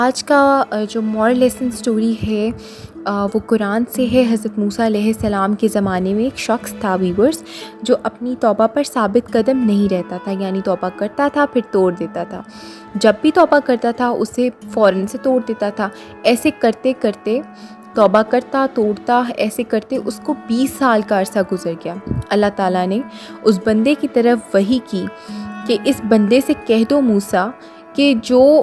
آج کا جو مورل لیسن سٹوری ہے وہ قرآن سے ہے۔ حضرت موسیٰ علیہ السلام کے زمانے میں ایک شخص تھا ویورز، جو اپنی توبہ پر ثابت قدم نہیں رہتا تھا، یعنی توبہ کرتا تھا پھر توڑ دیتا تھا۔ جب بھی توبہ کرتا تھا اسے فوراً سے توڑ دیتا تھا۔ ایسے کرتے کرتے توبہ کرتا توڑتا، ایسے کرتے اس کو 20 سال کا عرصہ گزر گیا۔ اللہ تعالیٰ نے اس بندے کی طرف وحی کی کہ اس بندے سے کہہ دو موسیٰ کہ جو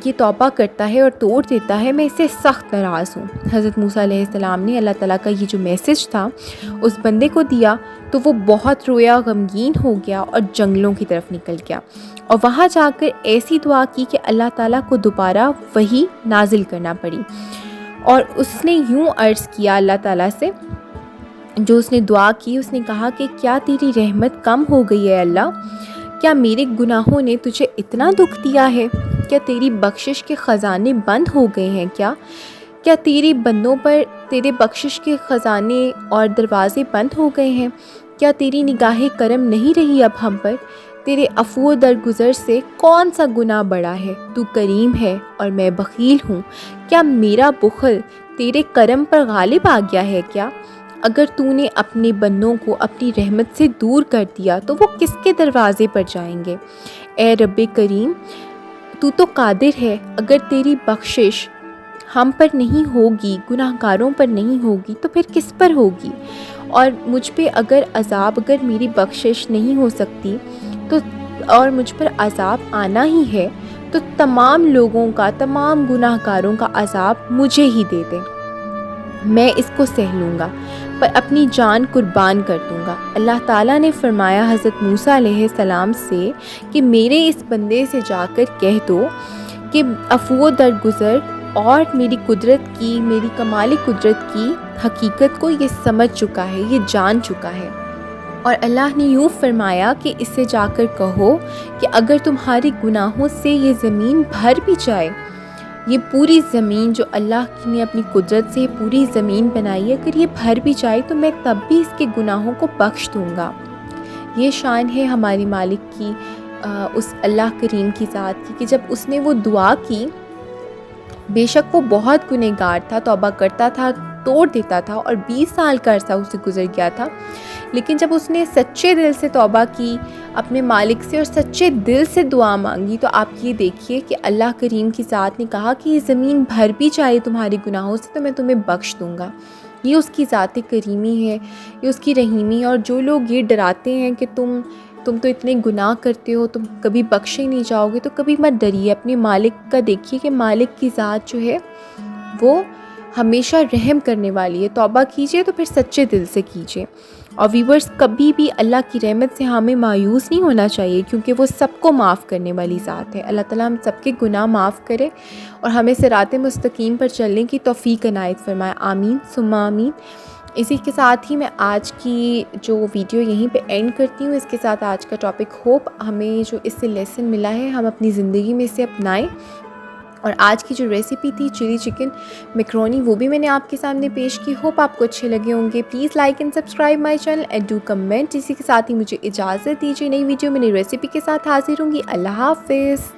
یہ توبہ کرتا ہے اور توڑ دیتا ہے میں اس سے سخت ناراض ہوں۔ حضرت موسیٰ علیہ السلام نے اللہ تعالیٰ کا یہ جو میسج تھا اس بندے کو دیا تو وہ بہت رویا، غمگین ہو گیا اور جنگلوں کی طرف نکل گیا، اور وہاں جا کر ایسی دعا کی کہ اللہ تعالیٰ کو دوبارہ وحی نازل کرنا پڑی۔ اور اس نے یوں عرض کیا اللہ تعالیٰ سے، جو اس نے دعا کی، اس نے کہا کہ کیا تیری رحمت کم ہو گئی ہے اللہ؟ کیا میرے گناہوں نے تجھے اتنا دکھ دیا ہے؟ کیا تیری بخشش کے خزانے بند ہو گئے ہیں کیا تیری بندوں پر تیرے بخشش کے خزانے اور دروازے بند ہو گئے ہیں؟ کیا تیری نگاہ کرم نہیں رہی اب ہم پر؟ تیرے عفو درگزر سے کون سا گناہ بڑا ہے؟ تو کریم ہے اور میں بخیل ہوں۔ کیا میرا بخل تیرے کرم پر غالب آ گیا ہے کیا؟ اگر تو نے اپنے بندوں کو اپنی رحمت سے دور کر دیا تو وہ کس کے دروازے پر جائیں گے؟ اے رب کریم، تو قادر ہے، اگر تیری بخشش ہم پر نہیں ہوگی، گناہ گاروں پر نہیں ہوگی تو پھر کس پر ہوگی؟ اور مجھ پہ اگر میری بخشش نہیں ہو سکتی تو اور مجھ پر عذاب آنا ہی ہے تو تمام لوگوں کا، تمام گناہ گاروں کا عذاب مجھے ہی دے دے، میں اس کو سہ لوں گا، پر اپنی جان قربان کر دوں گا۔ اللہ تعالیٰ نے فرمایا حضرت موسیٰ علیہ السلام سے کہ میرے اس بندے سے جا کر کہہ دو کہ عفو درگزر اور میری قدرت کی، میری کمالی قدرت کی حقیقت کو یہ سمجھ چکا ہے، یہ جان چکا ہے۔ اور اللہ نے یوں فرمایا کہ اس سے جا کر کہو کہ اگر تمہارے گناہوں سے یہ زمین بھر بھی جائے، یہ پوری زمین جو اللہ نے اپنی قدرت سے پوری زمین بنائی ہے، اگر یہ بھر بھی جائے تو میں تب بھی اس کے گناہوں کو بخش دوں گا۔ یہ شان ہے ہماری مالک کی، اس اللہ کریم کی ذات کی، کہ جب اس نے وہ دعا کی، بے شک وہ بہت گنہگار تھا، توبہ کرتا تھا، توڑ دیتا تھا، اور 20 سال کا عرصہ اسے گزر گیا تھا، لیکن جب اس نے سچے دل سے توبہ کی اپنے مالک سے اور سچے دل سے دعا مانگی تو آپ یہ دیکھیے کہ اللہ کریم کی ذات نے کہا کہ یہ زمین بھر بھی جائے تمہارے گناہوں سے تو میں تمہیں بخش دوں گا۔ یہ اس کی ذات کریمی ہے، یہ اس کی رحیمی ہے۔ اور جو لوگ یہ ڈراتے ہیں کہ تم تو اتنے گناہ کرتے ہو، تم کبھی بخشے نہیں جاؤ گے، تو کبھی مت ڈریے، اپنے مالک کا دیکھیے کہ مالک کی ذات جو ہے وہ ہمیشہ رحم کرنے والی ہے۔ توبہ کیجئے تو پھر سچے دل سے کیجئے۔ اور ویورز، کبھی بھی اللہ کی رحمت سے ہمیں مایوس نہیں ہونا چاہیے، کیونکہ وہ سب کو معاف کرنے والی ذات ہے۔ اللہ تعالیٰ ہم سب کے گناہ معاف کرے اور ہمیں صراط مستقیم پر چلنے کی توفیق عنایت فرمائے، آمین ثم آمین۔ اسی کے ساتھ ہی میں آج کی جو ویڈیو یہیں پہ اینڈ کرتی ہوں۔ اس کے ساتھ آج کا ٹاپک ہوپ، ہمیں جو اس سے لیسن ملا ہے ہم اپنی زندگی میں اسے اپنائیں۔ اور آج کی جو ریسیپی تھی چلی چکن میکرونی، وہ بھی میں نے آپ کے سامنے پیش کی۔ ہوپ آپ کو اچھے لگے ہوں گے۔ Please like and subscribe my channel and do comment. اسی کے ساتھ ہی مجھے اجازت دیجیے، نئی ویڈیو میں نئی ریسیپی کے ساتھ حاضر ہوں گی۔ اللہ حافظ۔